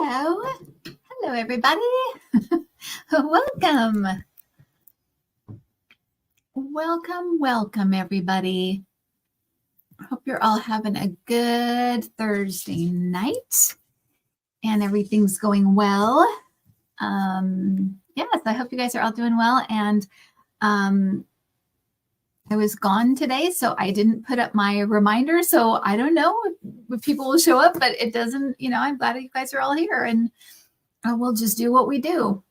Hello. Hello, everybody. Welcome. Welcome, everybody. Hope you're all having a good Thursday night and everything's going well. Yes, I hope you guys are all doing well. And I was gone today, so I didn't put up my reminder. So I don't know if people will show up, but it doesn't, I'm glad you guys are all here and we'll just do what we do.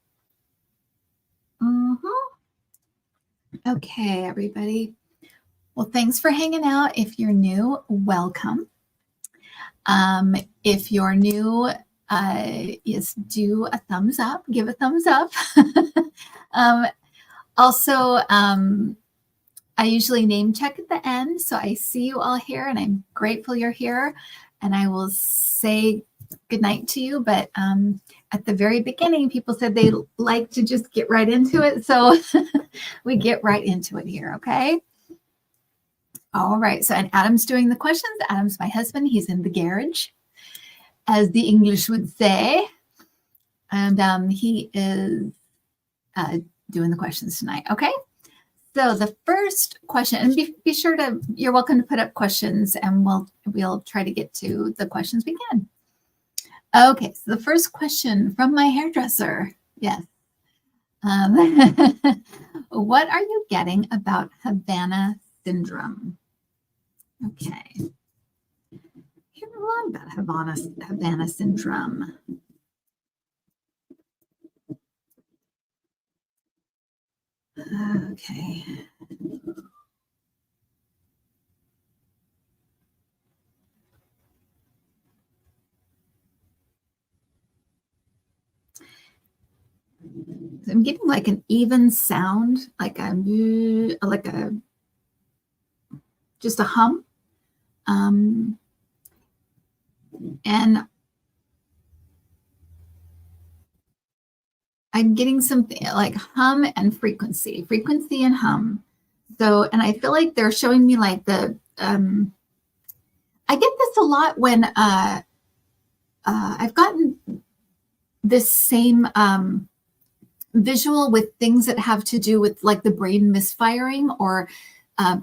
Okay, everybody. Well, thanks for hanging out. If you're new, welcome. If you're new, do a thumbs up, give a thumbs up. Also, I usually name check at the end. So I see you all here and I'm grateful you're here. And I will say good night to you. But at the very beginning, people said they like to just get right into it. So we get right into it here. Okay. All right. So, and Adam's doing the questions. Adam's my husband. He's in the garage, as the English would say. And he is doing the questions tonight. Okay. So the first question, and be sure to, you're welcome to put up questions and we'll try to get to the questions we can. Okay, so the first question from my hairdresser. Yes. What are you getting about Havana syndrome? Okay. Hear a lot about Havana syndrome. Okay. I'm getting like an even sound, like just a hum. And I'm getting something like hum and frequency and hum. So, and I feel like they're showing me like I get this a lot when I've gotten this same visual with things that have to do with like the brain misfiring or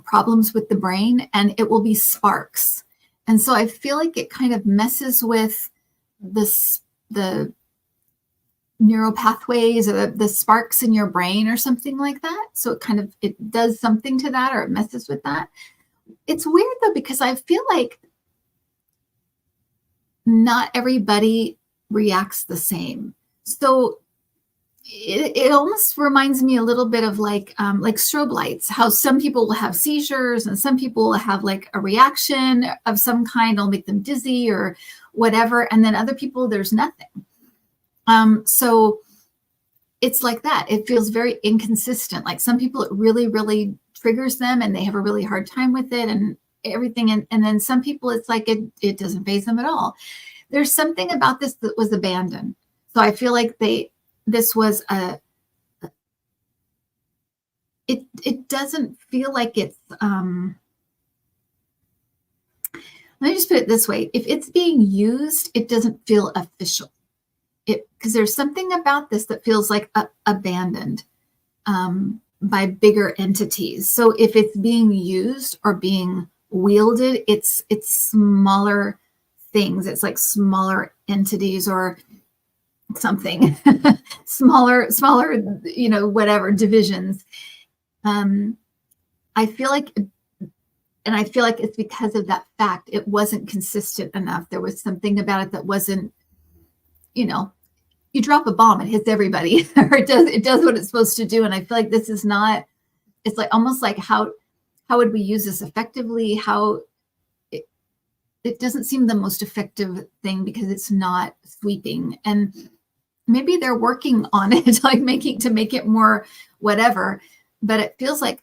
problems with the brain, and it will be sparks. And so I feel like it kind of messes with the neural pathways or the sparks in your brain or something like that. So it does something to that, or it messes with that. It's weird though, because I feel like not everybody reacts the same. So it almost reminds me a little bit of like strobe lights, how some people will have seizures and some people will have like a reaction of some kind, it'll make them dizzy or whatever. And then other people, there's nothing. So it's like that. It feels very inconsistent. Like some people, it really, really triggers them and they have a really hard time with it and everything. And then some people, it's like it doesn't faze them at all. There's something about this that was abandoned. So I feel like this was it doesn't feel like it's, let me just put it this way. If it's being used, it doesn't feel official. Because there's something about this that feels like abandoned by bigger entities. So if it's being used or being wielded, it's smaller things. It's like smaller entities or something, smaller, whatever divisions. I feel like it's because of that fact. It wasn't consistent enough. There was something about it that wasn't, you drop a bomb, it hits everybody, or it does what it's supposed to do. And I feel like this is not, it's like almost like how would we use this effectively? It doesn't seem the most effective thing because it's not sweeping. And maybe they're working on it, like to make it more whatever, but it feels like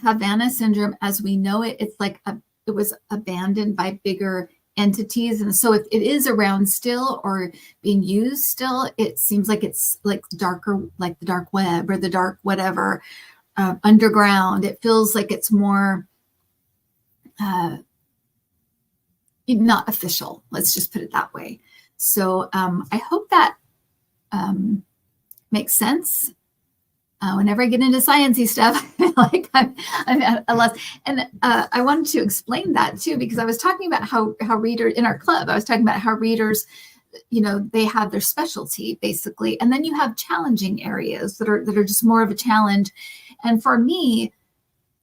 Havana syndrome as we know it, it's like it was abandoned by bigger entities. And so if it is around still or being used still, it seems like it's like darker, like the dark web or the dark whatever, underground. It feels like it's more not official. Let's just put it that way. So I hope that makes sense. Whenever I get into sciencey stuff, like I'm at a loss. And I wanted to explain that too, because I was talking about how readers in our club, I was talking about how readers, they have their specialty basically, and then you have challenging areas that are just more of a challenge. And for me,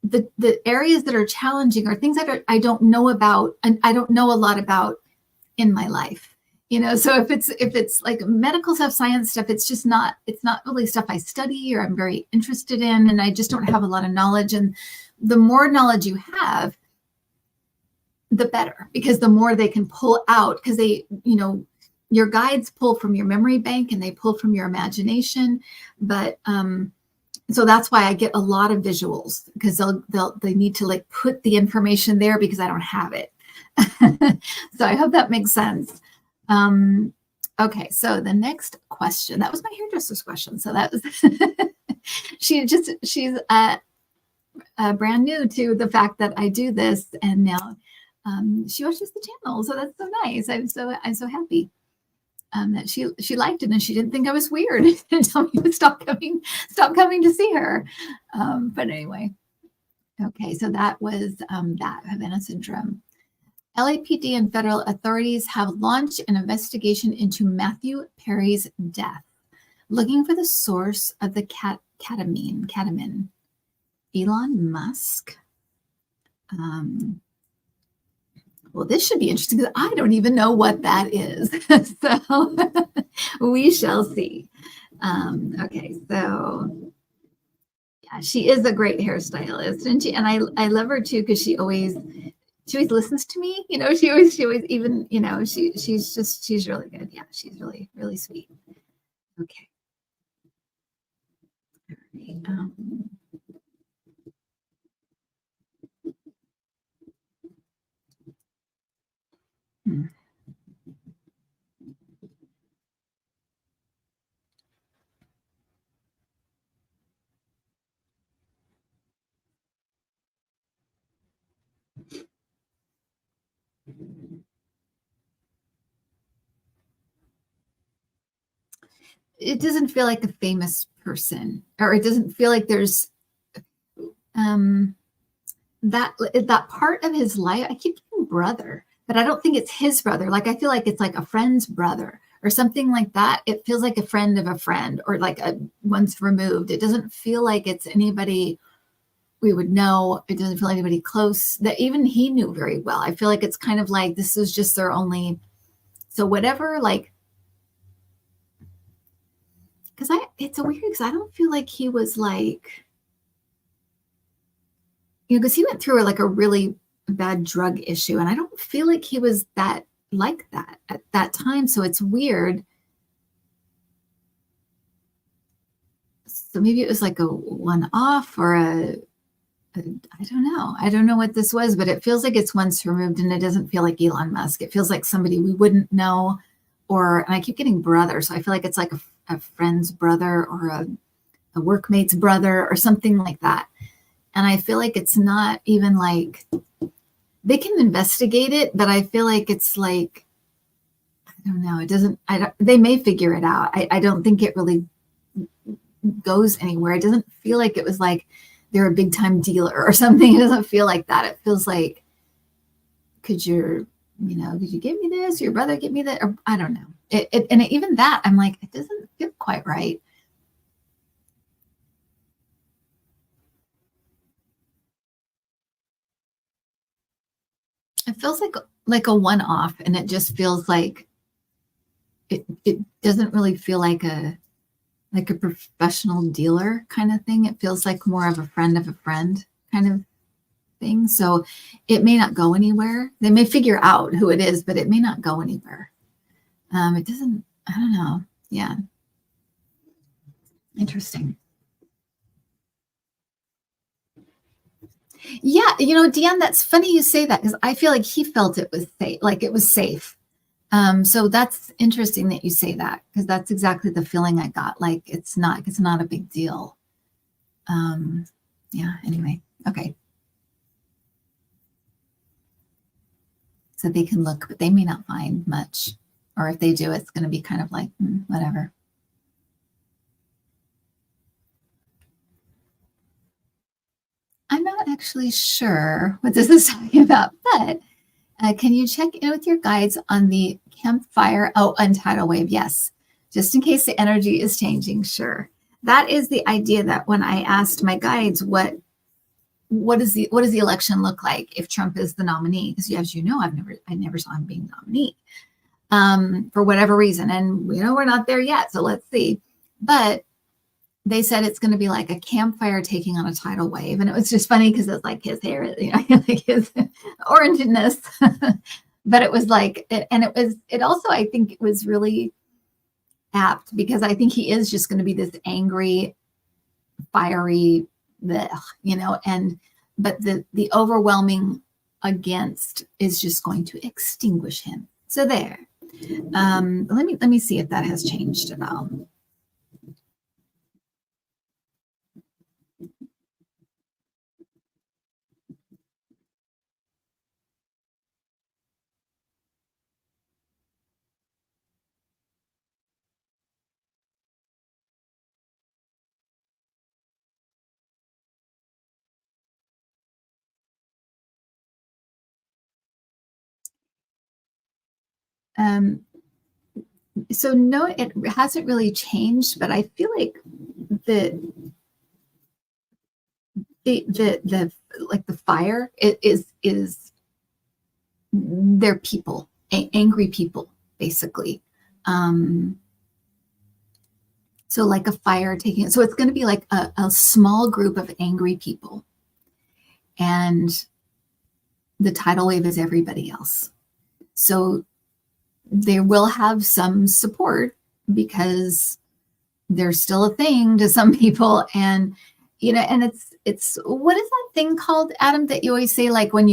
the areas that are challenging are things that I don't know about, and I don't know a lot about in my life. So if it's like medical stuff, science stuff, it's not really stuff I study or I'm very interested in, and I just don't have a lot of knowledge. And the more knowledge you have, the better, because the more they can pull out, because they, your guides pull from your memory bank and they pull from your imagination. But so that's why I get a lot of visuals, because they need to like put the information there because I don't have it. So I hope that makes sense. Okay, so the next question, that was my hairdresser's question. So that was, she's brand new to the fact that I do this, and now she watches the channel. So that's so nice. I'm so happy that she liked it, and she didn't think I was weird and tell me to stop coming to see her. But anyway, okay, so that was that Havana syndrome. LAPD and federal authorities have launched an investigation into Matthew Perry's death, looking for the source of the ketamine. Elon Musk. Well, this should be interesting because I don't even know what that is. So we shall see. Okay, so yeah, she is a great hairstylist, isn't she? And I love her too, because she always listens to me. She always even, she's really good. Yeah, she's really, really sweet. Okay. All right. It doesn't feel like a famous person, or it doesn't feel like there's that part of his life. I keep saying brother, but I don't think it's his brother. Like I feel like it's like a friend's brother or something like that. It feels like a friend of a friend, or like a once removed. It doesn't feel like it's anybody we would know. It doesn't feel like anybody close that even he knew very well. I feel like it's kind of like this was just their only. So whatever, like, because it's a weird, because I don't feel like he was like, because he went through like a really bad drug issue, and I don't feel like he was that like that at that time. So it's weird. So maybe it was like a one-off, or I don't know. I don't know what this was, but it feels like it's once removed, and it doesn't feel like Elon Musk. It feels like somebody we wouldn't know, and I keep getting brother. So I feel like it's like a friend's brother, or a workmate's brother, or something like that. And I feel like it's not even like, they can investigate it, but I feel like it's like, I don't know. They may figure it out. I don't think it really goes anywhere. It doesn't feel like it was like they're a big time dealer or something. It doesn't feel like that. It feels like, could you give me this? Your brother give me that? Or I don't know. Even that, I'm like, it doesn't feel quite right. It feels like a one-off, and it just feels like it doesn't really feel like a professional dealer kind of thing. It feels like more of a friend kind of thing. So it may not go anywhere. They may figure out who it is, but it may not go anywhere. It doesn't, I don't know. Yeah. Interesting. Yeah. Deanne, that's funny you say that, because I feel like he felt it was safe, like it was safe. So that's interesting that you say that, because that's exactly the feeling I got. Like it's not a big deal. Yeah. Anyway. Okay. So they can look, but they may not find much. Or if they do, it's going to be kind of like, whatever. I'm not actually sure what this is talking about, but can you check in with your guides on the campfire? Oh, and tidal wave. Yes. Just in case the energy is changing. Sure. That is the idea that when I asked my guides what does the election look like if Trump is the nominee? Because as you know, I never saw him being nominee for whatever reason. And we're not there yet. So let's see. But they said it's going to be like a campfire taking on a tidal wave. And it was just funny because it's like his hair, like his orangeness. But it was like, it also, I think it was really apt because I think he is just going to be this angry, fiery, but the overwhelming against is just going to extinguish him. So there. Let me see if that has changed at all. So no, it hasn't really changed, but I feel like the like the fire is they're people, angry people, basically. So like a fire taking it. So it's going to be like a small group of angry people, and the tidal wave is everybody else. So they will have some support because there's still a thing to some people, and and it's what is that thing called, Adam, that you always say, like when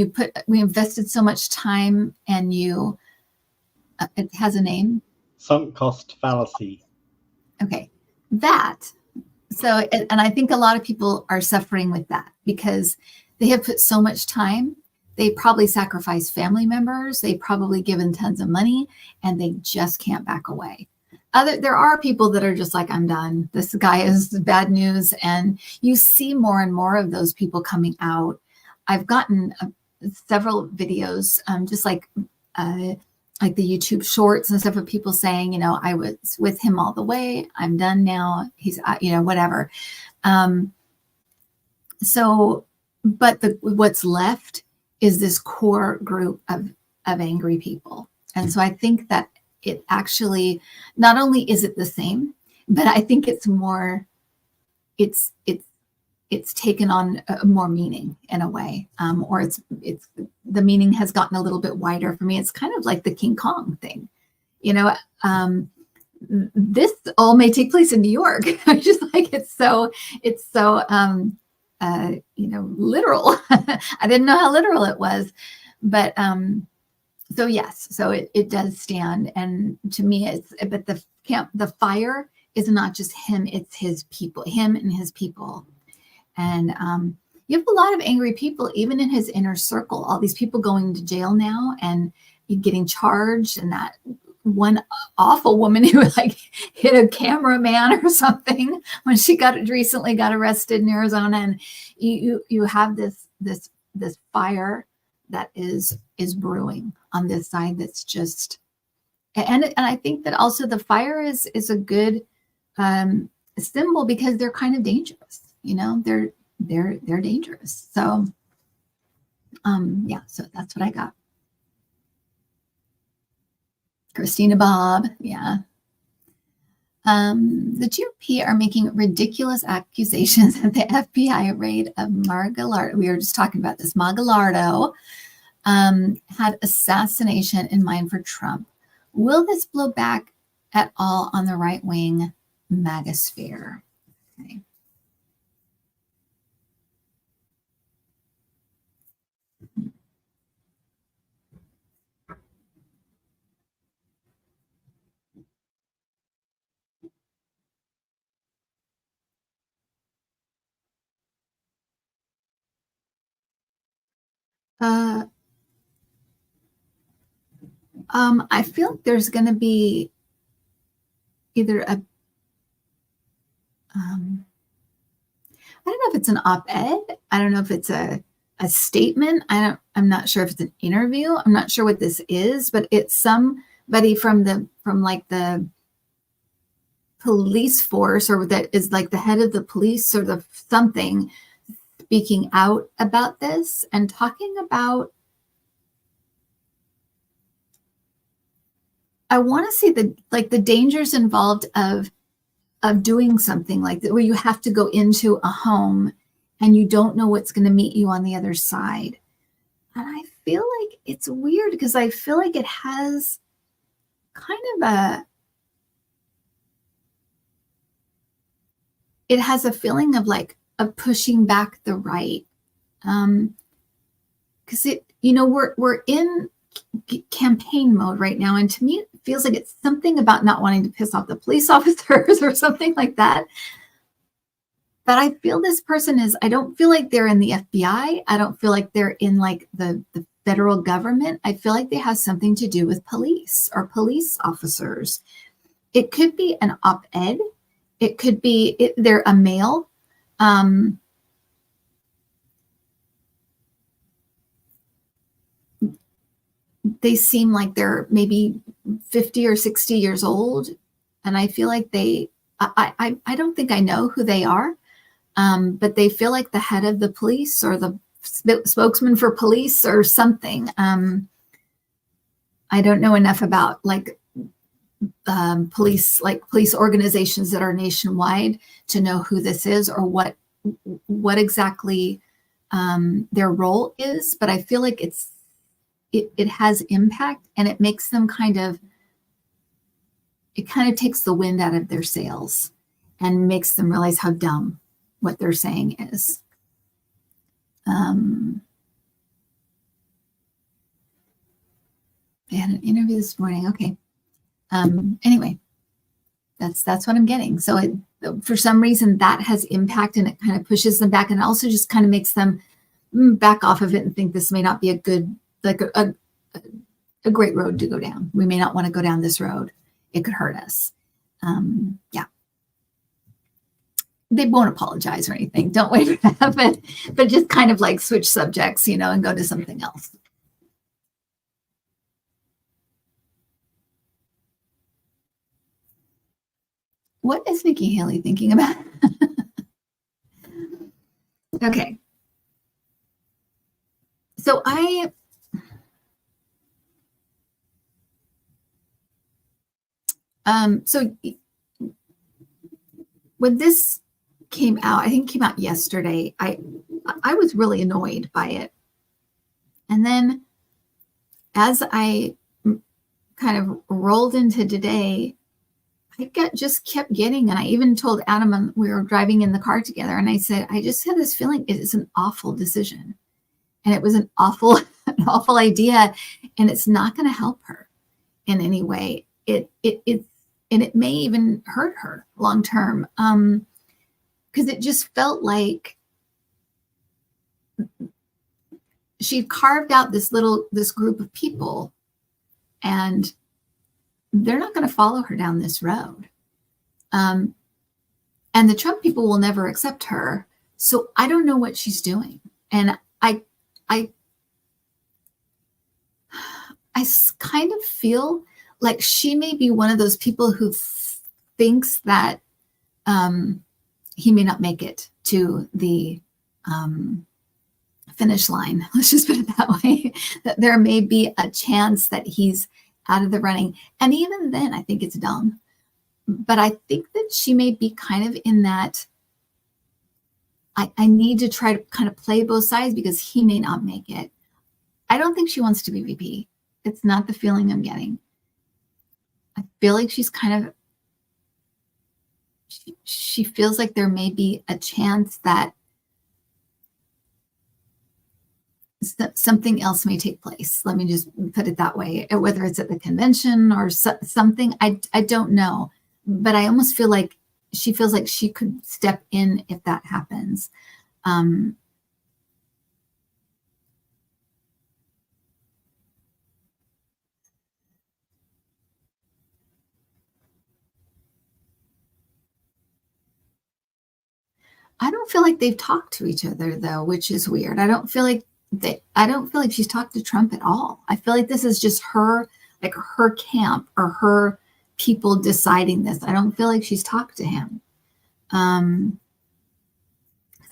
we invested so much time and it has a name. Sunk cost fallacy. Okay, that. So, and I think a lot of people are suffering with that because they have put so much time. They probably sacrificed family members. They probably given tons of money, and they just can't back away. There are people that are just like, I'm done. This guy is bad news. And you see more and more of those people coming out. I've gotten several videos, just like the YouTube shorts and stuff of people saying, I was with him all the way. I'm done now. He's, whatever. So, but what's left is this core group of angry people. And so I think that it actually, not only is it the same, but I think it's more, it's taken on more meaning in a way, or it's the meaning has gotten a little bit wider for me. It's kind of like the King Kong thing, this all may take place in New York. I just like it's so literal. I didn't know how literal it was, but so yes, so it does stand. And to me, but the fire is not just him, it's his people, him and his people. And you have a lot of angry people, even in his inner circle, all these people going to jail now and getting charged. And that one awful woman who like hit a cameraman or something when she recently got arrested in Arizona. And you have this fire that is brewing on this side. That's just, and I think that also the fire is a good symbol because they're kind of dangerous. They're dangerous. So yeah, so that's what I got. Christina Bob, yeah. The GOP are making ridiculous accusations that the FBI raid of Mar-a-Lago, we were just talking about this, Mar-a-Lago, had assassination in mind for Trump. Will this blow back at all on the right-wing MAGA sphere? Okay. I feel like there's going to be either I don't know if it's an op-ed. I don't know if it's a statement. I'm not sure if it's an interview. I'm not sure what this is, but it's somebody from like the police force, or that is like the head of the police or the something, speaking out about this and talking about, I want to see the dangers involved of doing something like that, where you have to go into a home and you don't know what's going to meet you on the other side. And I feel like it's weird because I feel like it has kind of a feeling of of pushing back the right. Because we're in campaign mode right now, and to me it feels like it's something about not wanting to piss off the police officers or something like that. But I feel this person I don't feel like they're in the FBI. I don't feel like they're in like the federal government. I feel like they have something to do with police or police officers. It could be an op-ed. It could be they're a male. They seem like they're maybe 50 or 60 years old. And I feel like I don't think I know who they are, but they feel like the head of the police or the spokesman for police or something. I don't know enough about police organizations that are nationwide to know who this is or what exactly their role is. But I feel like it has impact, and it makes them it kind of takes the wind out of their sails and makes them realize how dumb what they're saying is. They had an interview this morning. Okay. Anyway, that's what I'm getting. So for some reason that has impact, and it kind of pushes them back, and also just kind of makes them back off of it and think this may not be a good, a great road to go down. We may not want to go down this road. It could hurt us. Yeah. They won't apologize or anything. Don't wait for that, but just kind of like switch subjects, and go to something else. What is Nikki Haley thinking about? Okay. So so when this came out, I think it came out yesterday, I was really annoyed by it. And then as I kind of rolled into today, I just kept getting, and I even told Adam, we were driving in the car together, and I said, I just had this feeling it is an awful decision. And it was an awful idea, and it's not going to help her in any way. And it may even hurt her long term, because it just felt like she carved out this group of people, and they're not going to follow her down this road. And the Trump people will never accept her. So I don't know what she's doing. And I kind of feel like she may be one of those people who thinks that he may not make it to the finish line. Let's just put it that way. That there may be a chance that he's out of the running. And even then, I think it's dumb. But I think that she may be kind of in that, I need to try to kind of play both sides because he may not make it. I don't think she wants to be VP. It's not the feeling I'm getting. I feel like she's kind of, she feels like there may be a chance that something else may take place. Let me just put it that way, whether it's at the convention or something. I don't know, but I almost feel like she feels like she could step in if that happens. I don't feel like they've talked to each other though, which is weird. I don't feel like she's talked to Trump at all. I feel like this is just her, like her camp or her people deciding this. I don't feel like she's talked to him. So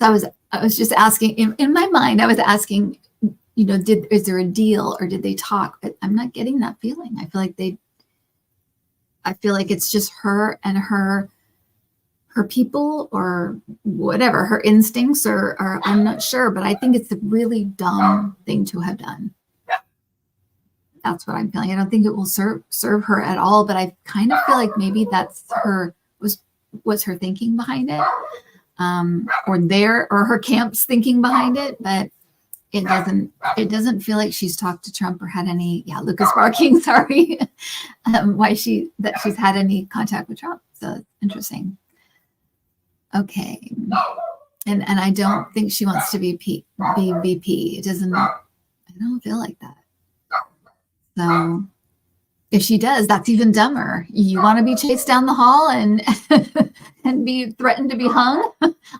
I was just asking in my mind, I was asking, is there a deal or did they talk? But I'm not getting that feeling. I feel like it's just her and her people or whatever, her instincts or I'm not sure, but I think it's a really dumb thing to have done. That's what I'm feeling. I don't think it will serve her at all, but I kind of feel like maybe that's was her thinking behind it. Or her camp's thinking behind it, but it doesn't feel like she's talked to Trump or had any, Lucas barking, sorry, she's had any contact with Trump. So it's interesting. Okay. And I don't think she wants to be VP. I don't feel like that. So if she does, that's even dumber. You want to be chased down the hall and and be threatened to be hung?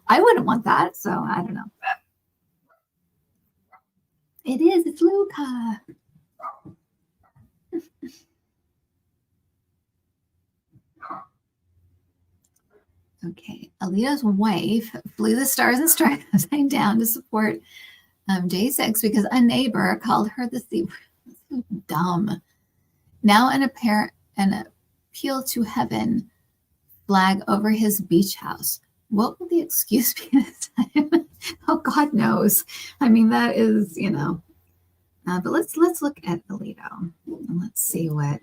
I wouldn't want that. So I don't know. It is. It's Luca. Okay. Alito's wife flew the stars and stripes upside down to support J6 because a neighbor called her the C. So dumb. Now an appeal to heaven flag over his beach house. What will the excuse be this time? Oh, God knows. I mean, that is, but let's look at Alito and let's see what.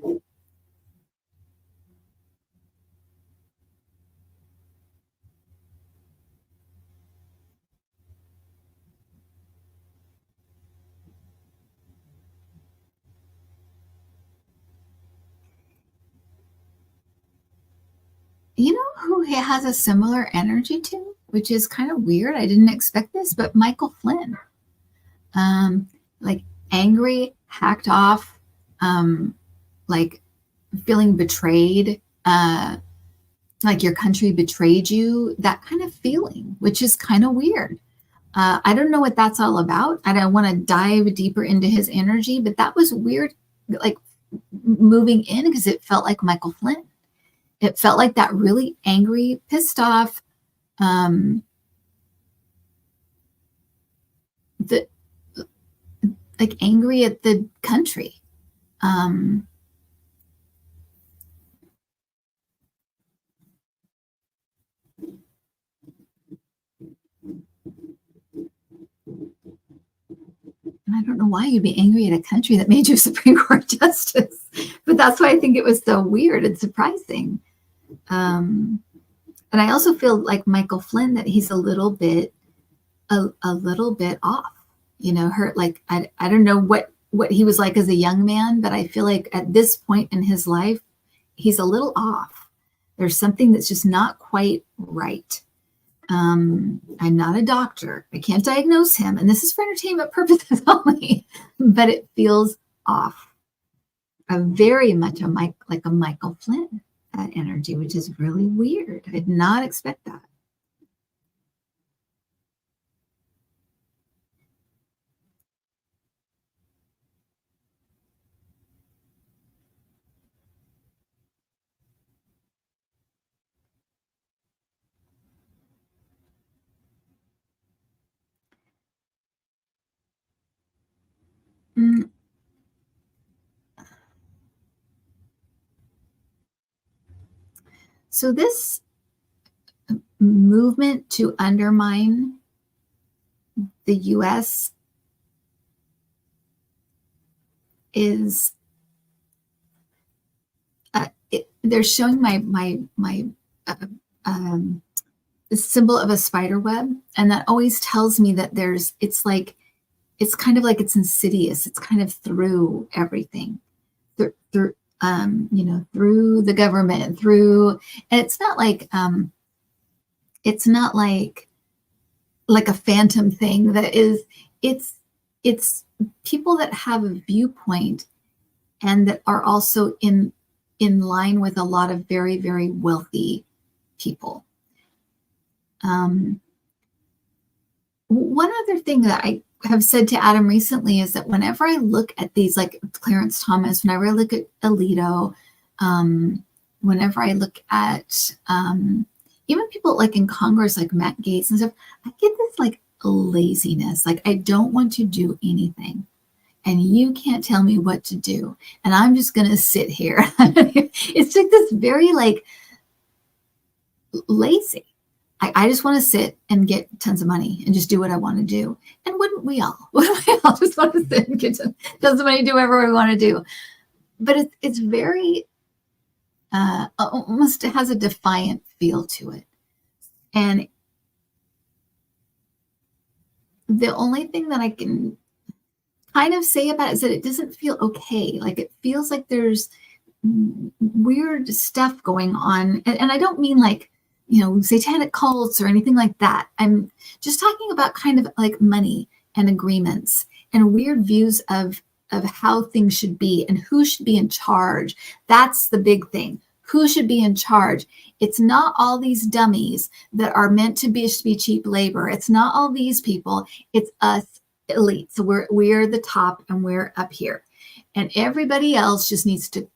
You know who he has a similar energy to, which is kind of weird. I didn't expect this, but Michael Flynn. Like angry, hacked off, like feeling betrayed, like your country betrayed you, that kind of feeling, which is kind of weird. I don't know what that's all about. I don't want to dive deeper into his energy, but that was weird, like moving in because it felt like Michael Flynn. It felt like that really angry, pissed off, like angry at the country. And I don't know why you'd be angry at a country that made you Supreme Court justice, but that's why I think it was so weird and surprising. And I also feel like Michael Flynn, that he's a little bit off, hurt. Like, I don't know what he was like as a young man, but I feel like at this point in his life, he's a little off. There's something that's just not quite right. I'm not a doctor. I can't diagnose him. And this is for entertainment purposes only, but it feels off. Very much like a Michael Flynn energy, which is really weird. I did not expect that. So this movement to undermine the U.S. is they're showing the symbol of a spider web, and that always tells me that it's kind of like it's insidious. It's kind of through everything, through the government, and it's not like a phantom thing that is. It's people that have a viewpoint and that are also in line with a lot of very, very wealthy people. one other thing that I have said to Adam recently is that whenever I look at these, like Clarence Thomas, whenever I look at Alito, whenever I look at even people like in Congress, like Matt Gaetz and stuff, I get this like laziness. Like, I don't want to do anything, and you can't tell me what to do, and I'm just going to sit here. It's like this very like lazy. I just want to sit and get tons of money and just do what I want to do. And wouldn't we all? Wouldn't we all just want to sit and get tons of money, do whatever we want to do? But it's very, almost, it has a defiant feel to it. And the only thing that I can kind of say about it is that it doesn't feel okay. Like, it feels like there's weird stuff going on. And I don't mean like, satanic cults or anything like that. I'm just talking about kind of like money and agreements and weird views of how things should be and who should be in charge. That's the big thing. Who should be in charge? It's not all these dummies that are meant to be cheap labor. It's not all these people. It's us elite. So we're the top and we're up here. And everybody else just needs to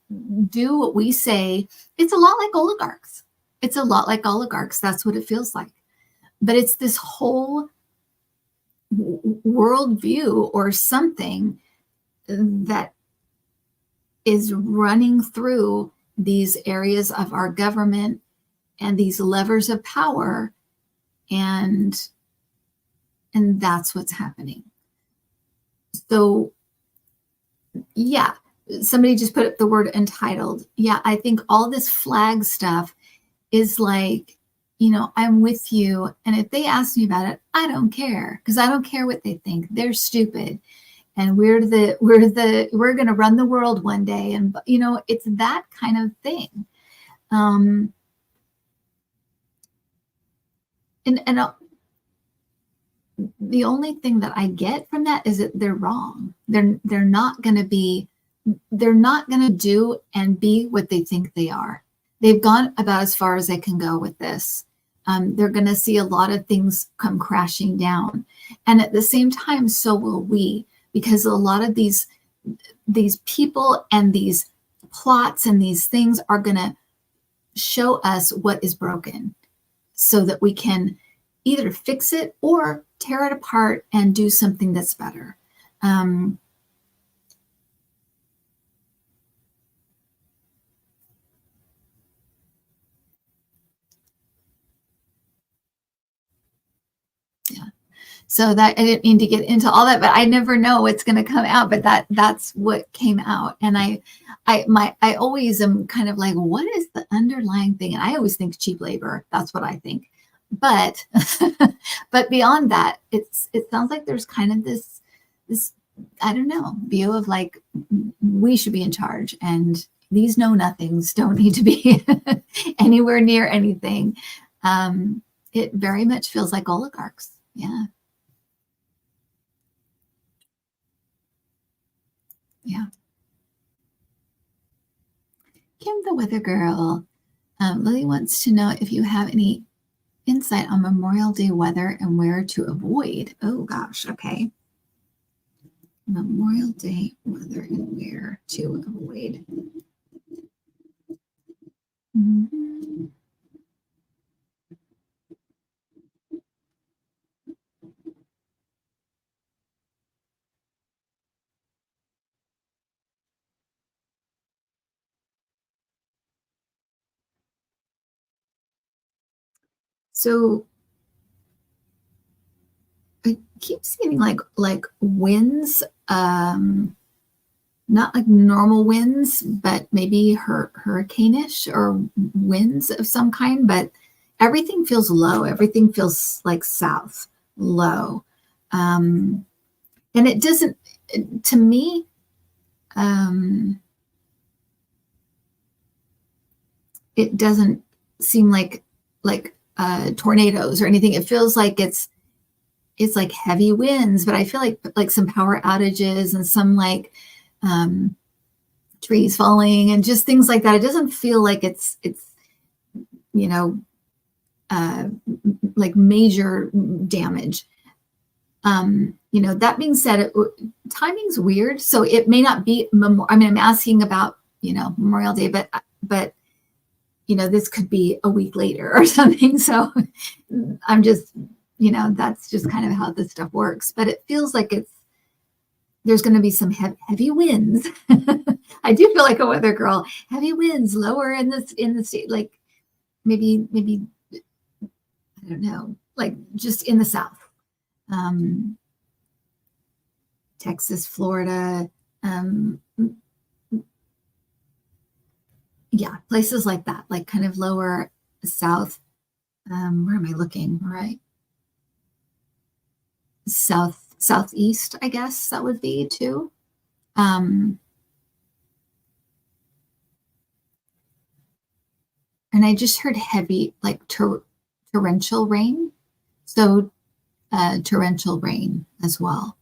do what we say. It's a lot like oligarchs. It's a lot like oligarchs. That's what it feels like. But it's this whole worldview or something that is running through these areas of our government and these levers of power. And that's what's happening. So, yeah, somebody just put up the word entitled. Yeah, I think all this flag stuff is like, I'm with you. And if they ask me about it, I don't care, because I don't care what they think. They're stupid. And we're going to run the world one day. And, it's that kind of thing. And the only thing that I get from that is that they're wrong. They're not going to do and be what they think they are. They've gone about as far as they can go with this. They're going to see a lot of things come crashing down. And at the same time, so will we, because a lot of these people and these plots and these things are going to show us what is broken so that we can either fix it or tear it apart and do something that's better. So that, I didn't mean to get into all that, but I never know what's going to come out. But that's what came out. And I always am kind of like, what is the underlying thing? And I always think cheap labor. That's what I think. But but beyond that, it sounds like there's kind of this I don't know, view of like, we should be in charge, and these know nothings don't need to be anywhere near anything. It very much feels like oligarchs. Yeah. Yeah. Kim the Weather Girl. Lily wants to know if you have any insight on Memorial Day weather and where to avoid. Oh gosh, okay. Memorial Day weather and where to avoid. Mm-hmm. So I keep seeing like winds, not like normal winds, but maybe hurricane-ish or winds of some kind, but everything feels low. Everything feels like south, low. And it doesn't, to me, it doesn't seem like tornadoes or anything. It feels like it's like heavy winds, but I feel like some power outages and some like trees falling and just things like that. It doesn't feel like it's like major damage. That being said, timing's weird, so it may not be. I'm asking about Memorial Day, but this could be a week later or something. So I'm just that's just kind of how this stuff works. But it feels like there's going to be some heavy winds. I do feel like a weather girl. Heavy winds lower in the state, like maybe I don't know, like just in the south. Texas, Florida, places like that, like kind of lower south. Where am I looking? Right. Southeast, I guess that would be too. And I just heard heavy, like torrential rain. So torrential rain as well.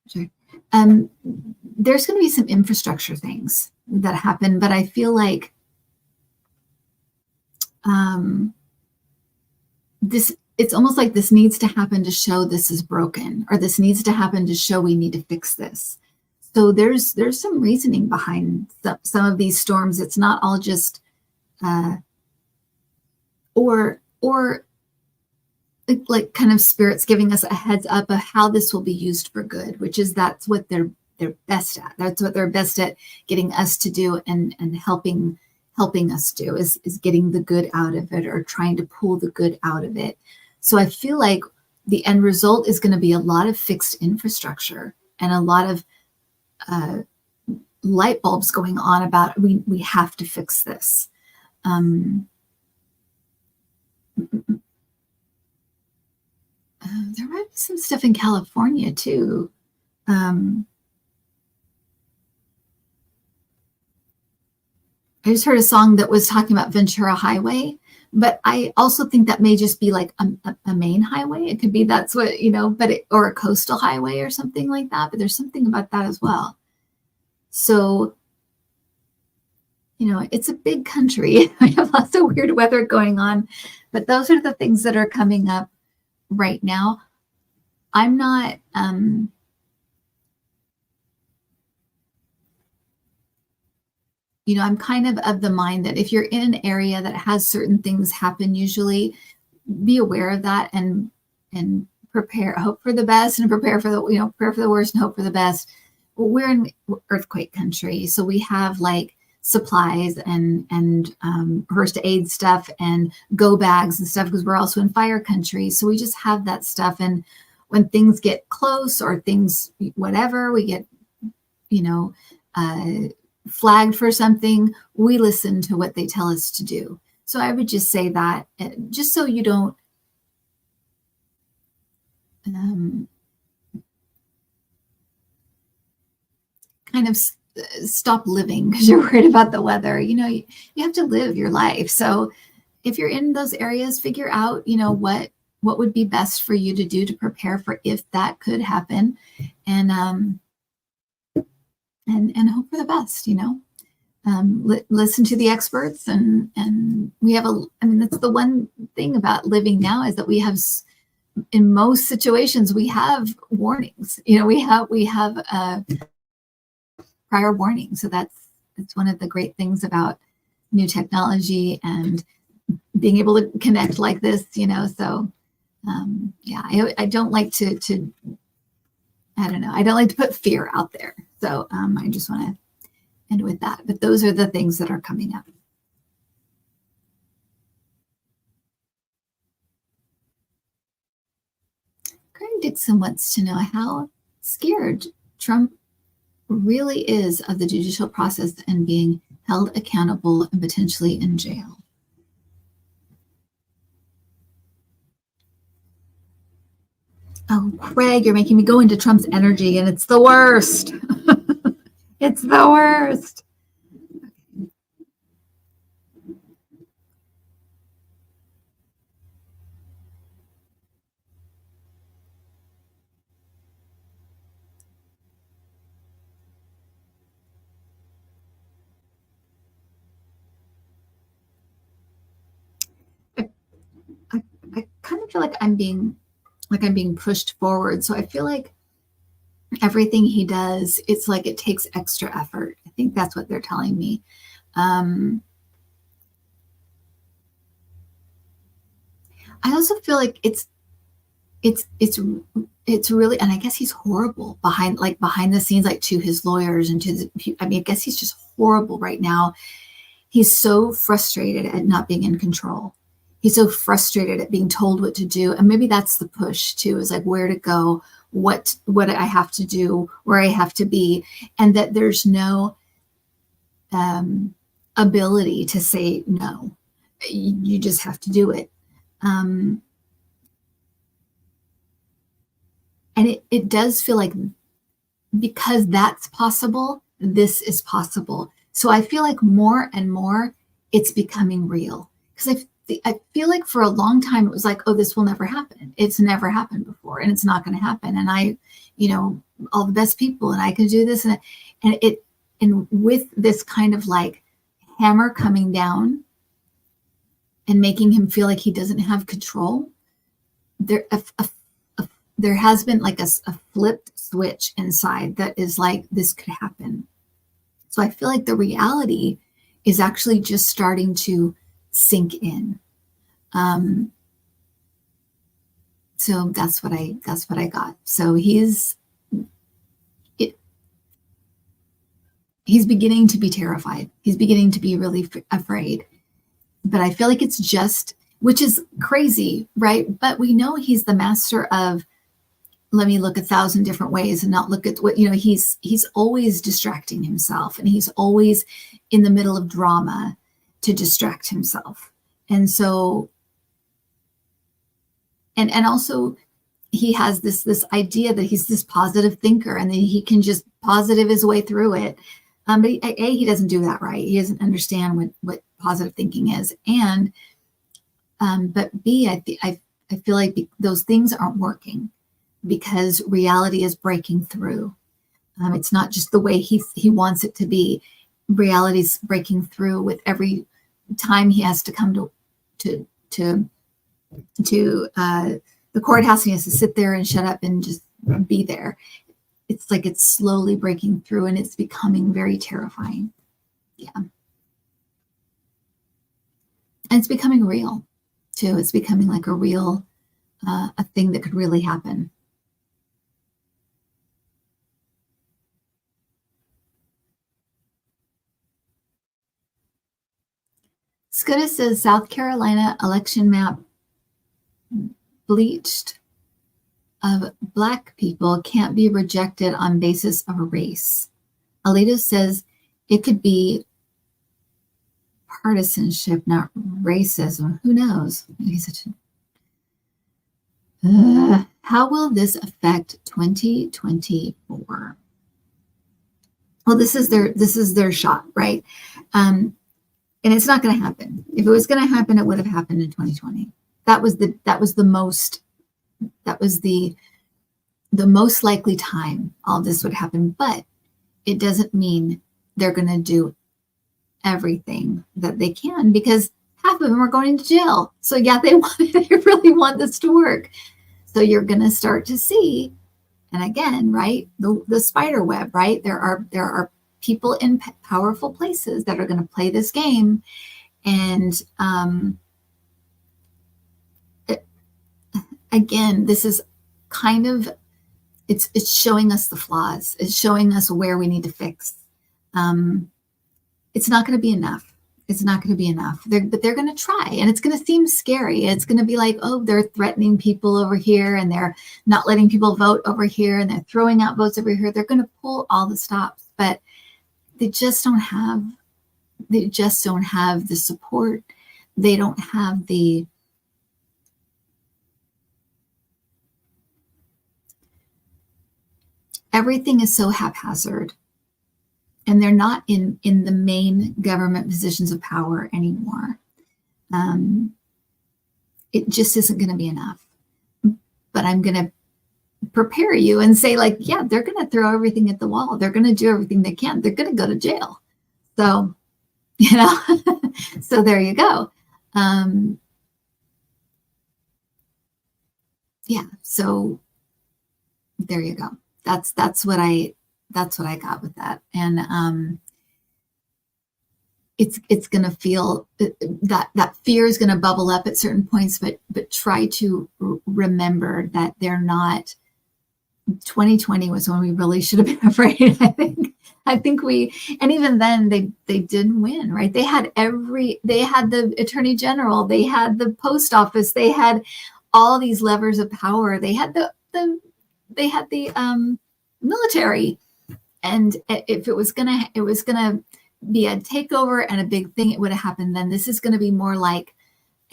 Sure. There's going to be some infrastructure things that happen, but I feel like it's almost like this needs to happen to show this is broken, or this needs to happen to show we need to fix this. So there's some reasoning behind some of these storms. It's not all just or like kind of spirits giving us a heads up of how this will be used for good, which is that's what they're best at. That's what they're best at getting us to do and helping us do is getting the good out of it, or trying to pull the good out of it. So I feel like the end result is going to be a lot of fixed infrastructure and a lot of light bulbs going on about we have to fix this. There might be some stuff in California too. I just heard a song that was talking about Ventura Highway, but I also think that may just be like a main highway. It could be that's what, or a coastal highway or something like that. But there's something about that as well. So, it's a big country. We have lots of weird weather going on, but those are the things that are coming up right now. I'm not, I'm kind of the mind that if you're in an area that has certain things happen, usually be aware of that and prepare, hope for the best and prepare for the worst and hope for the best. We're in earthquake country, so we have like supplies and first aid stuff and go bags and stuff, because we're also in fire country. So we just have that stuff. And when things get close or things, whatever, we get, flagged for something, we listen to what they tell us to do. So I would just say that just so you don't kind of stop living because you're worried about the weather. You have to live your life. So if you're in those areas, figure out, what would be best for you to do to prepare for if that could happen, and hope for the best. Listen to the experts, and we have that's the one thing about living now, is that we have, in most situations, we have warnings. We have prior warning. So that's one of the great things about new technology and being able to connect like this. So I don't like to I don't know. I don't like to put fear out there. So I just want to end with that. But those are the things that are coming up. Graham Dixon wants to know how scared Trump really is of the judicial process and being held accountable and potentially in jail. Oh, Craig, you're making me go into Trump's energy, and it's the worst. It's the worst. kind of feel like I'm being pushed forward. So I feel like everything he does, it's like it takes extra effort. I think that's what they're telling me. I also feel like it's really, and I guess he's horrible behind the scenes, like to his lawyers and to the, I mean, I guess he's just horrible right now. He's so frustrated at not being in control. He's so frustrated at being told what to do. And maybe that's the push too, is like where to go, what I have to do, where I have to be, and that there's no ability to say no. You just have to do it. And it does feel like because that's possible, this is possible. So I feel like more and more it's becoming real. Because I feel like for a long time it was like, oh, this will never happen. It's never happened before and it's not going to happen. And I, all the best people and I can do this. And with this kind of like hammer coming down and making him feel like he doesn't have control, there has been like a flipped switch inside that is like, this could happen. So I feel like the reality is actually just starting to sink in. So that's what I got. So he's beginning to be terrified. He's beginning to be really afraid. But I feel like it's just, which is crazy, right? But we know he's the master of, let me look 1,000 different ways and not look at what, he's always distracting himself, and he's always in the middle of drama to distract himself. And so, and also he has this idea that he's this positive thinker and that he can just positive his way through it. But he doesn't do that right. He doesn't understand what positive thinking is. And, but B, I feel like those things aren't working, because reality is breaking through. It's not just the way he wants it to be. Reality's breaking through with every time he has to come to the courthouse, and he has to sit there and shut up and just be there. It's like it's slowly breaking through, and it's becoming very terrifying. Yeah. And it's becoming real too. It's becoming like a real, a thing that could really happen. Scudda says South Carolina election map bleached of Black people can't be rejected on basis of race. Alito says it could be partisanship, not racism. Who knows? How will this affect 2024? Well, this is their shot, right? And it's not going to happen. If it was going to happen, it would have happened in 2020. That was the most likely time all this would happen. But it doesn't mean they're going to do everything that they can, because half of them are going to jail. So yeah, they really want this to work. So you're going to start to see, and again, right, the spider web, right? There are people in powerful places that are going to play this game, and again, this is kind of it's showing us the flaws. It's showing us where we need to fix. It's not going to be enough. It's not going to be enough. But they're going to try, and it's going to seem scary. It's going to be like, oh, they're threatening people over here, and they're not letting people vote over here, and they're throwing out votes over here. They're going to pull all the stops, but they just don't have the support. They don't have the everything is so haphazard, and they're not in the main government positions of power anymore. It just isn't going to be enough. But I'm going to prepare you and say, like, yeah, they're going to throw everything at the wall. They're going to do everything they can. They're going to go to jail. So, so there you go. yeah, so there you go. That's what I got with that. And it's going to feel that fear is going to bubble up at certain points, but try to remember that they're not. 2020 was when we really should have been afraid. I think we, and even then they didn't win, right? They had the attorney general, they had the post office, they had all these levers of power. They had the military. And if it was gonna be a takeover and a big thing, it would have happened then. This is going to be more like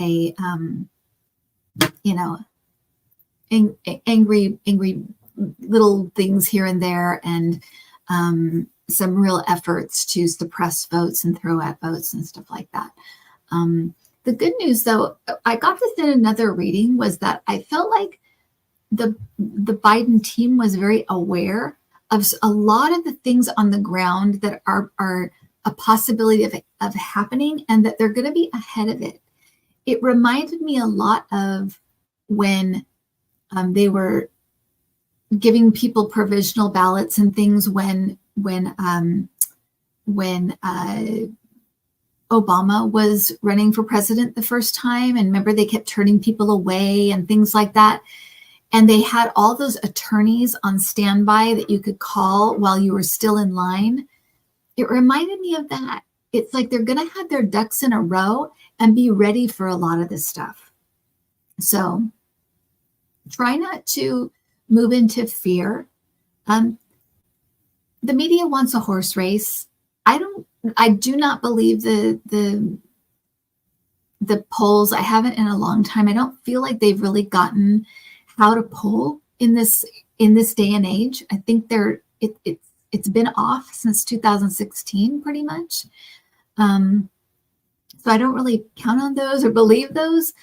a angry little things here and there, and some real efforts to suppress votes and throw out votes and stuff like that. The good news, though, I got this in another reading, was that I felt like the Biden team was very aware of a lot of the things on the ground that are a possibility of happening, and that they're going to be ahead of it. It reminded me a lot of when they were giving people provisional ballots and things when Obama was running for president the first time. And remember, they kept turning people away and things like that. And they had all those attorneys on standby that you could call while you were still in line. It reminded me of that. It's like they're going to have their ducks in a row and be ready for a lot of this stuff. So try not to move into fear. The media wants a horse race. I do not believe the polls. I haven't in a long time. I don't feel like they've really gotten how to poll in this day and age. I think it's been off since 2016 pretty much. So I don't really count on those or believe those.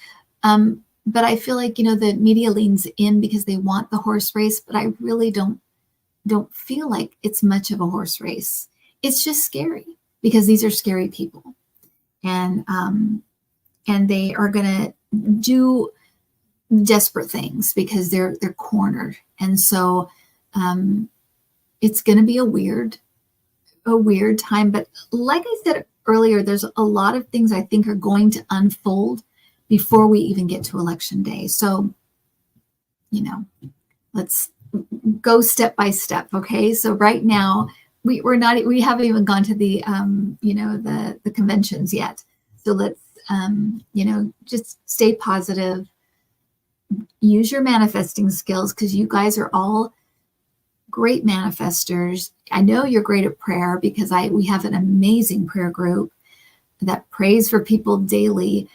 But I feel like, the media leans in because they want the horse race, but I really don't feel like it's much of a horse race. It's just scary because these are scary people, and they are going to do desperate things because they're cornered. And so it's going to be a weird time. But like I said earlier, there's a lot of things I think are going to unfold before we even get to election day. So, let's go step by step. Okay. So right now we haven't even gone to the, the conventions yet. So let's, just stay positive, use your manifesting skills, because you guys are all great manifestors. I know you're great at prayer because we have an amazing prayer group that prays for people daily,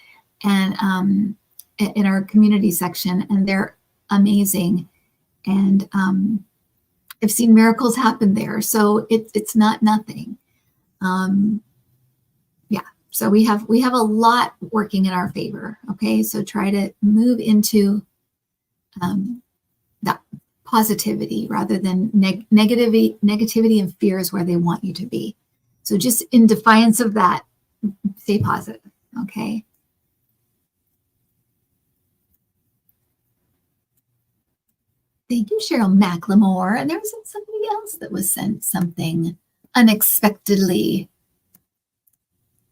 and in our community section, and they're amazing. And I've seen miracles happen there. So it's not nothing. So we have a lot working in our favor. Okay. So try to move into that positivity rather than negativity and fear is where they want you to be. So just in defiance of that, stay positive. Okay. Thank you, Cheryl McLemore. And there was somebody else that was sent something unexpectedly.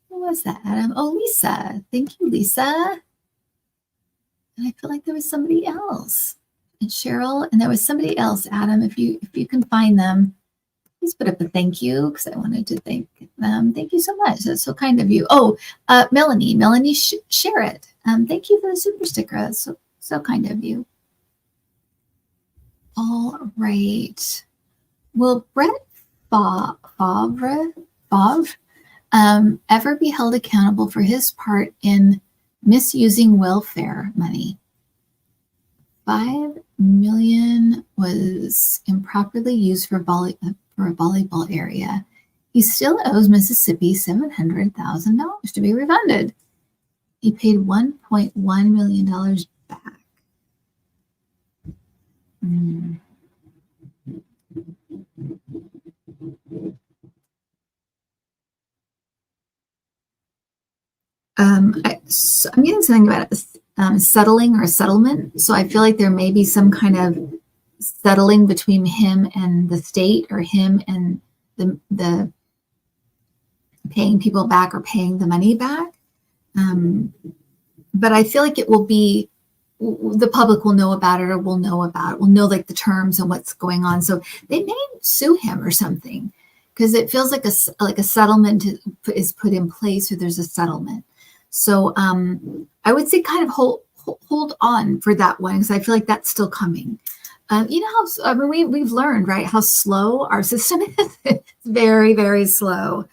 Who was that, Adam? Oh, Lisa. Thank you, Lisa. And I feel like there was somebody else. And Cheryl, and there was somebody else, Adam. If you can find them, please put up a thank you, because I wanted to thank them. Thank you so much. That's so kind of you. Oh, Melanie Sherritt. Thank you for the super sticker. That's so kind of you. All right. Will Brett Favre ever be held accountable for his part in misusing welfare money? $5 million was improperly used for a volleyball area. He still owes Mississippi $700,000 to be refunded. He paid $1.1 million back. I'm getting something about settling or settlement. So I feel like there may be some kind of settling between him and the state, or him and the paying people back or paying the money back. But I feel like it will be, the public will know about it, or will know about it, will know like the terms and what's going on. So they may sue him or something, because it feels like a settlement is put in place, or there's a settlement. So I would say kind of hold on for that one, because I feel like that's still coming. You know how, I mean, we've learned, right, how slow our system is. It's very, very slow.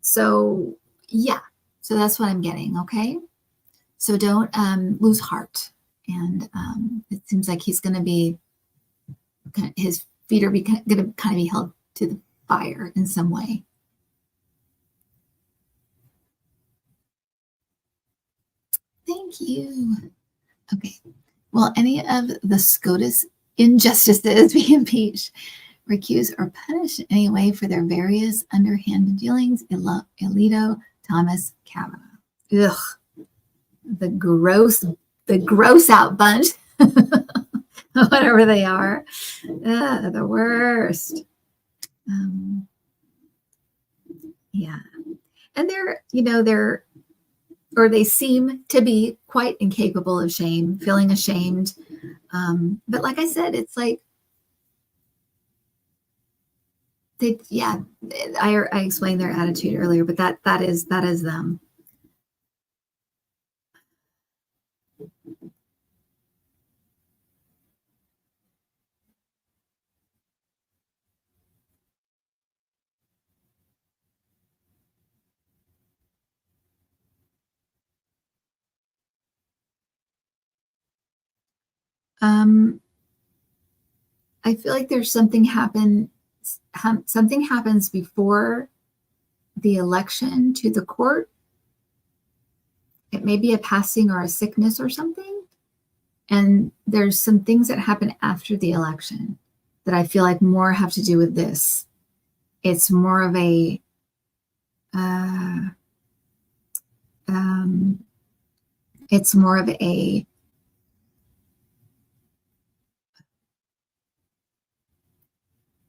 So yeah, so that's what I'm getting. Okay. So don't lose heart. And it seems like he's going to be, his feet are going to kind of be held to the fire in some way. Thank you. Okay. Will any of the SCOTUS injustices be impeached, recused, or punished in any way for their various underhanded dealings? Alito, Thomas, Kavanaugh. Ugh. The gross out bunch, whatever they are. The worst. Yeah. And they seem to be quite incapable of shame, feeling ashamed. But like I said, it's like, I explained their attitude earlier, but that is them. I feel like there's something happens before the election to the court. It may be a passing or a sickness or something. And there's some things that happen after the election that I feel like more have to do with this. It's more of a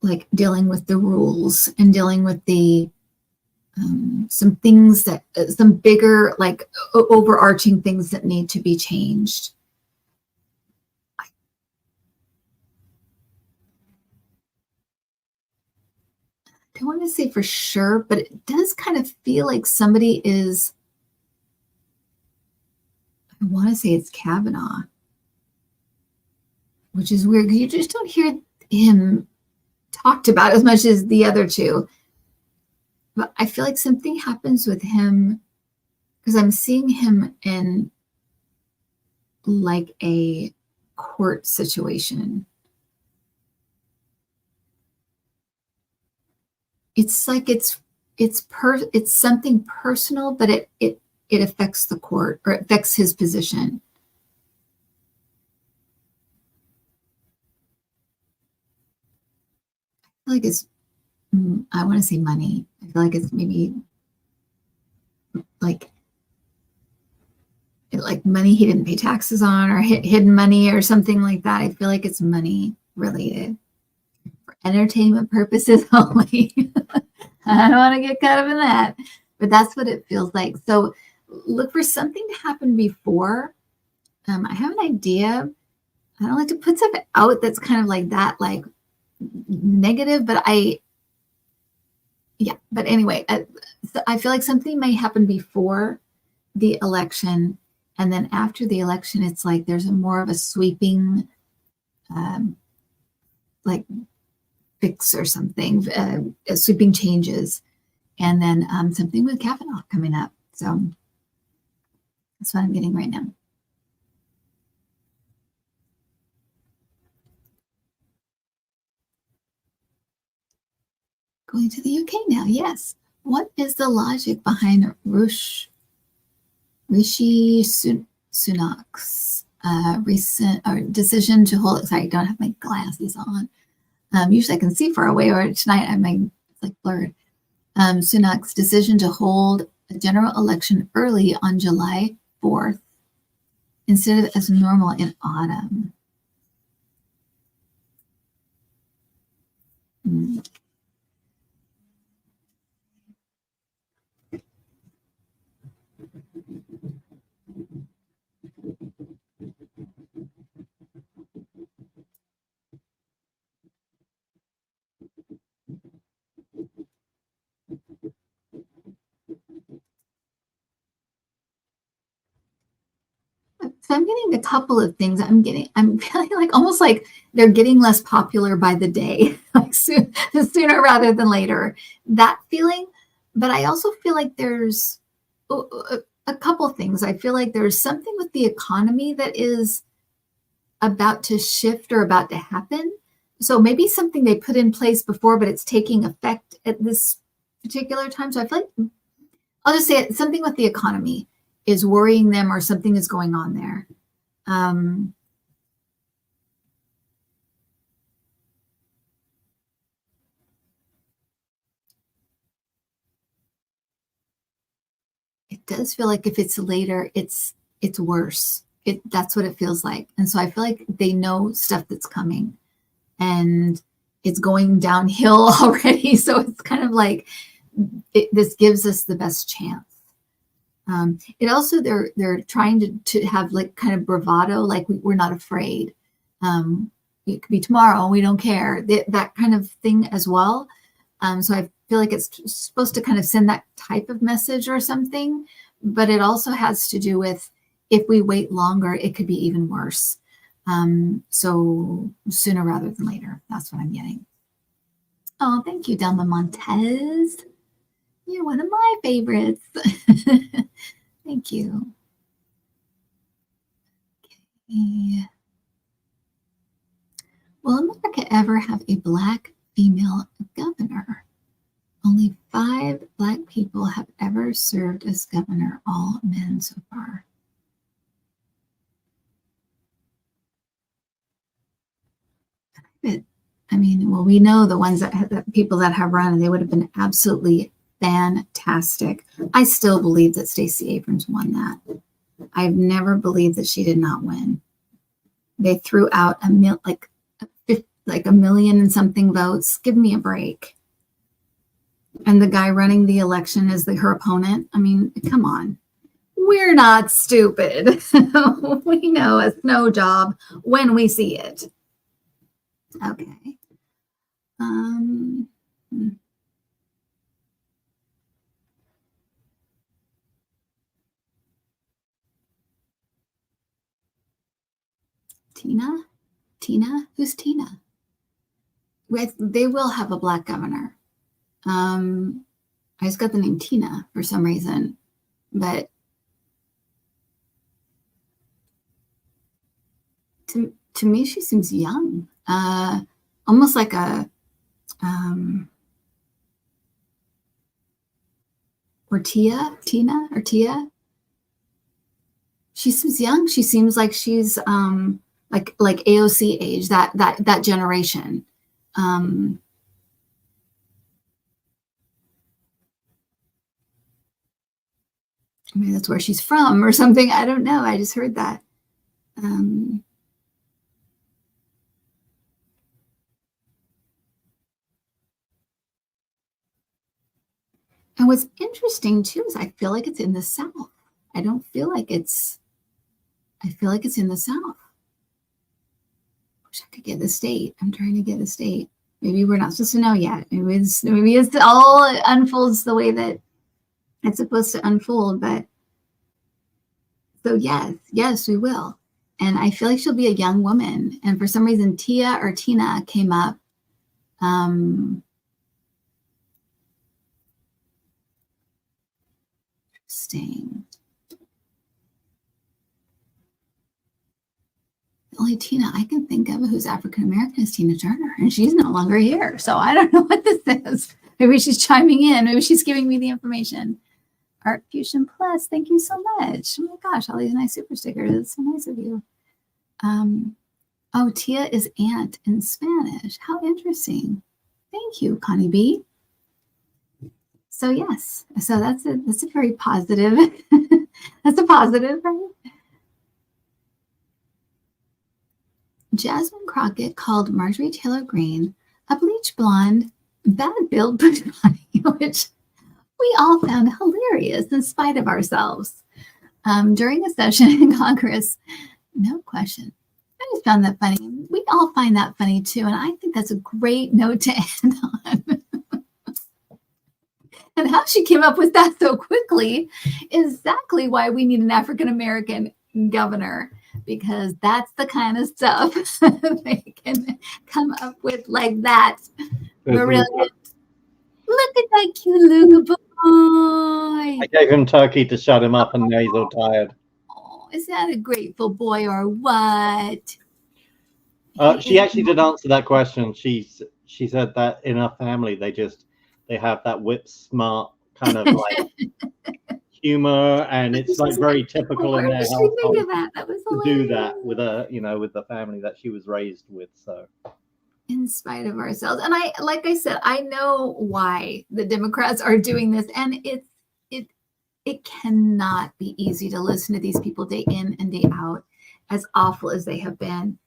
like dealing with the rules and dealing with the some things that some bigger, like overarching things that need to be changed. I don't want to say for sure, but it does kind of feel like somebody is, I want to say it's Kavanaugh, which is weird because you just don't hear him talked about as much as the other two. But I feel like something happens with him because I'm seeing him in like a court situation. It's like it's something personal, but it affects the court, or it affects his position. I feel like it's, I want to say money. I feel like it's maybe like money he didn't pay taxes on, or hidden money or something like that. I feel like it's money related for entertainment purposes only. I don't want to get caught up in that, but that's what it feels like. So look for something to happen before. I have an idea. I don't like to put stuff out that's kind of like that, like negative, but but anyway, so I feel like something may happen before the election, and then after the election, it's like there's more of a sweeping, like fix or something, sweeping changes, and then something with Kavanaugh coming up. So that's what I'm getting right now. Going to the UK now, yes. What is the logic behind Rishi Sunak's recent decision to hold? Sorry, I don't have my glasses on. Usually I can see far away, or tonight it's like blurred. Sunak's decision to hold a general election early on July 4th instead of as normal in autumn. Mm. So I'm getting a couple of things. I'm feeling like almost like they're getting less popular by the day, like sooner rather than later. That feeling, but I also feel like there's a couple things. I feel like there's something with the economy that is about to shift or about to happen. So maybe something they put in place before, but it's taking effect at this particular time. So I feel like I'll just say it, something with the economy is worrying them or something is going on there. It does feel like if it's later, it's worse. That's what it feels like. And so I feel like they know stuff that's coming and it's going downhill already. So it's kind of like this gives us the best chance. It also they're trying to have like kind of bravado, like we're not afraid. It could be tomorrow, we don't care. That kind of thing as well. So I feel like it's supposed to kind of send that type of message or something, but it also has to do with if we wait longer, it could be even worse. So sooner rather than later, that's what I'm getting. Oh, thank you, Delma Montez. You're one of my favorites. Thank you. Okay. Will America ever have a Black female governor? Only 5 Black people have ever served as governor, all men so far. I mean, well, we know the ones the people that have run, they would have been absolutely fantastic. I still believe that Stacey Abrams won that. I've never believed that she did not win. They threw out a million and something votes. Give me a break. And the guy running the election is her opponent. I mean, come on. We're not stupid. We know a snow job when we see it. Okay. Tina? Who's Tina? They will have a Black governor. I just got the name Tina for some reason, but to me, she seems young, almost like a Tia. She seems young. She seems like she's like AOC age, that generation. Maybe that's where she's from or something. I don't know. I just heard that. And what's interesting too is I feel like it's in the South. I don't feel like it's. I feel like it's in the South. Wish I could get the state. I'm trying to get the state. Maybe we're not supposed to know yet. Maybe it's all unfolds the way that it's supposed to unfold. But so yes, we will. And I feel like she'll be a young woman. And for some reason, Tia or Tina came up. Interesting. The only Tina I can think of who's African American is Tina Turner, and she's no longer here. So I don't know what this is. Maybe she's chiming in. Maybe she's giving me the information. Art Fusion Plus, thank you so much. Oh my gosh, all these nice super stickers. It's so nice of you. Oh, Tia is aunt in Spanish. How interesting. Thank you, Connie B. So yes, so that's a very positive. That's a positive, right? Jasmine Crockett called Marjorie Taylor Greene a bleach blonde, bad build Bush bunny, which we all found hilarious in spite of ourselves. During a session in Congress, no question. I just found that funny. We all find that funny too, and I think that's a great note to end on. And how she came up with that so quickly is exactly why we need an African-American governor, because that's the kind of stuff they can come up with like that. Brilliant. Look at that cute little boy. I gave him turkey to shut him up, and now he's all tired. Oh, is that a grateful boy or what? She actually did answer that question. She said that in her family they have that whip smart kind of like humor, and it's like very typical in their household to do that with with the family that she was raised with. So in spite of ourselves, and like I said, I know why the Democrats are doing this, and it cannot be easy to listen to these people day in and day out, as awful as they have been.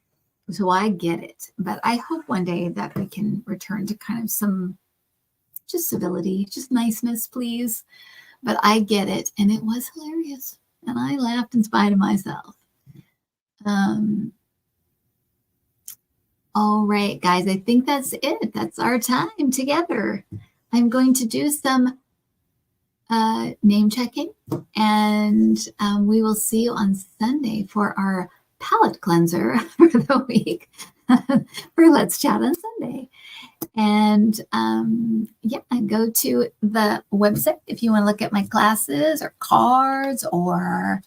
So I get it, but I hope one day that we can return to kind of some just civility, just niceness, please. But I get it, and it was hilarious, and I laughed in spite of myself. All right, guys, I think that's it. That's our time together. I'm going to do some name checking, and we will see you on Sunday for our palate cleanser for the week for Let's Chat on Sunday. And go to the website if you want to look at my classes or cards or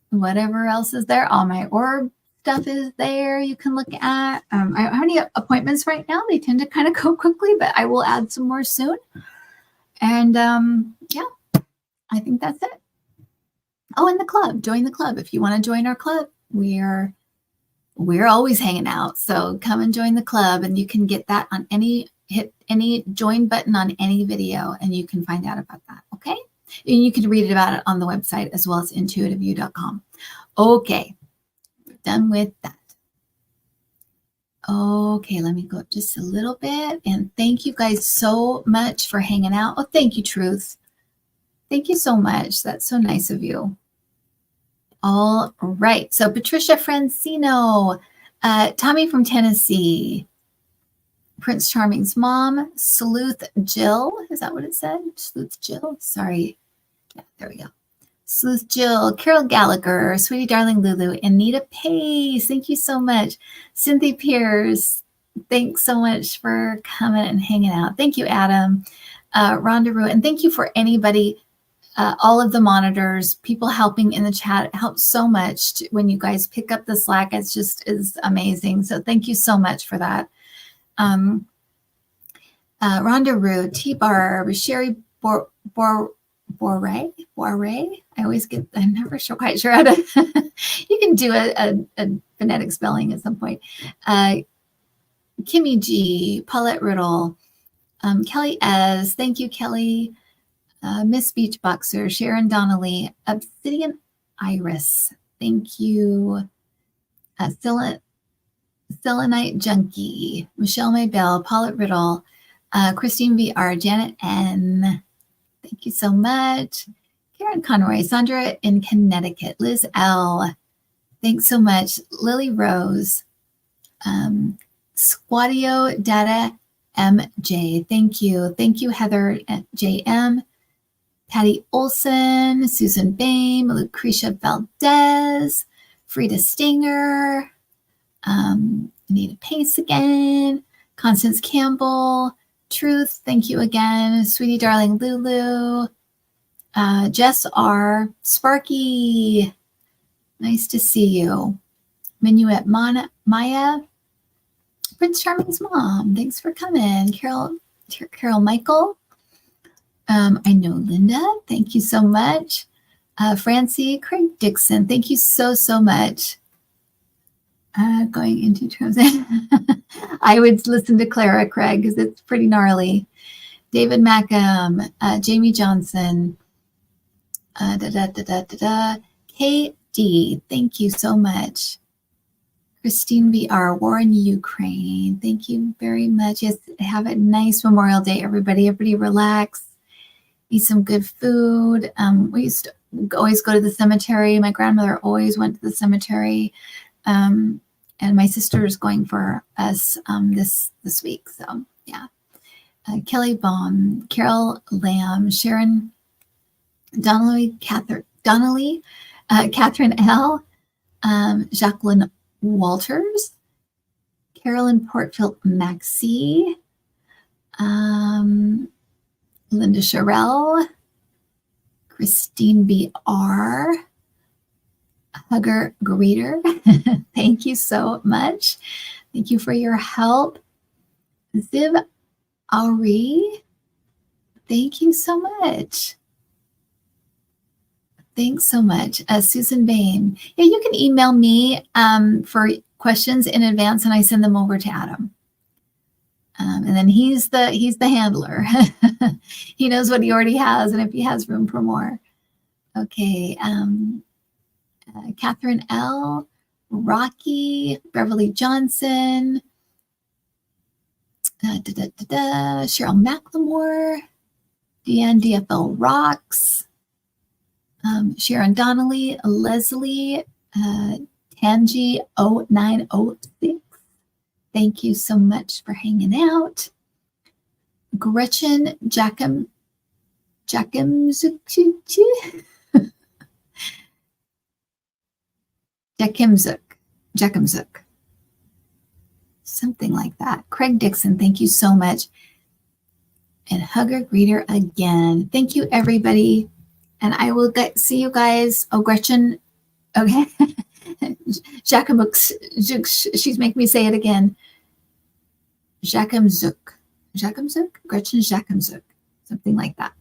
whatever else is there. All my orb stuff is there you can look at. I don't have any appointments right now. They tend to kind of go quickly, but I will add some more soon. And I think that's it. Oh, and the club. Join the club. If you want to join our club, we're always hanging out. So come and join the club, and you can get that on hit any join button on any video, and you can find out about that. Okay. And you can read about it on the website as well as intuitiveview.com. Okay. We're done with that. Okay, let me go up just a little bit. And thank you guys so much for hanging out. Oh, thank you, Truth. Thank you so much. That's so nice of you. All right. So Patricia Francino, Tommy from Tennessee, Prince Charming's mom, Sleuth Jill. Is that what it said? Sleuth Jill? Sorry. Yeah, there we go. Sleuth Jill, Carol Gallagher, Sweetie Darling Lulu, Anita Pace. Thank you so much. Cynthia Pierce. Thanks so much for coming and hanging out. Thank you, Adam. Rhonda Rue. And thank you for anybody, all of the monitors, people helping in the chat. It helps so much when you guys pick up the slack. It's just is amazing. So thank you so much for that. Rhonda Rue, T-Barb, Sherry Boray. I'm never quite sure how to, you can do a phonetic spelling at some point. Kimmy G, Paulette Riddle, Kelly S, thank you, Kelly. Miss Beach Boxer, Sharon Donnelly, Obsidian Iris, thank you. Selenite Junkie, Michelle Maybell, Paulette Riddle, Christine VR, Janet N, thank you so much. Karen Conroy, Sandra in Connecticut, Liz L, thanks so much. Lily Rose, Squadio Data MJ, thank you. Thank you, Heather JM. Patty Olson, Susan Bame, Lucretia Valdez, Frida Stinger, Anita Pace again, Constance Campbell, Truth, thank you again, Sweetie Darling Lulu, Jess R, Sparky, nice to see you, Minuet Maya, Prince Charming's mom, thanks for coming, Carol Michael, I know Linda, thank you so much. Francie, Craig Dixon, thank you so much. Going into terms, I would listen to Clara Craig because it's pretty gnarly. David Mackham, Jamie Johnson, Kate D, thank you so much. Christine VR, war in Ukraine. Thank you very much. Yes, have a nice Memorial Day, everybody. Everybody relax. Eat some good food. We used to always go to the cemetery. My grandmother always went to the cemetery. And my sister is going for us this week. So, yeah. Kelly Baum, Carol Lamb, Sharon Donnelly, Catherine L., Jacqueline Walters, Carolyn Portfield Maxey, Linda Sherrill, Christine B.R., Hugger Greeter. Thank you so much. Thank you for your help. Ziv Ari, thank you so much. Thanks so much. Susan Bain. Yeah, you can email me for questions in advance and I send them over to Adam. And then he's the handler. He knows what he already has and if he has room for more. Okay. Catherine L., Rocky, Beverly Johnson, Cheryl McLemore, Deanne DFL Rocks, Sharon Donnelly, Leslie, Tangi 0906. Thank you so much for hanging out. Gretchen Jackamzuk. Something like that. Craig Dixon, thank you so much. And Hugger Greeter again. Thank you, everybody. And I will see you guys. Oh, Gretchen. Okay. Jackamuk. She's making me say it again. Jackamzuk. Gretchen Jackamzuk. Something like that.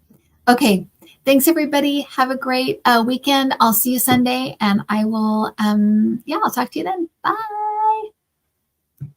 Okay. Thanks, everybody. Have a great weekend. I'll see you Sunday. And I will, I'll talk to you then. Bye.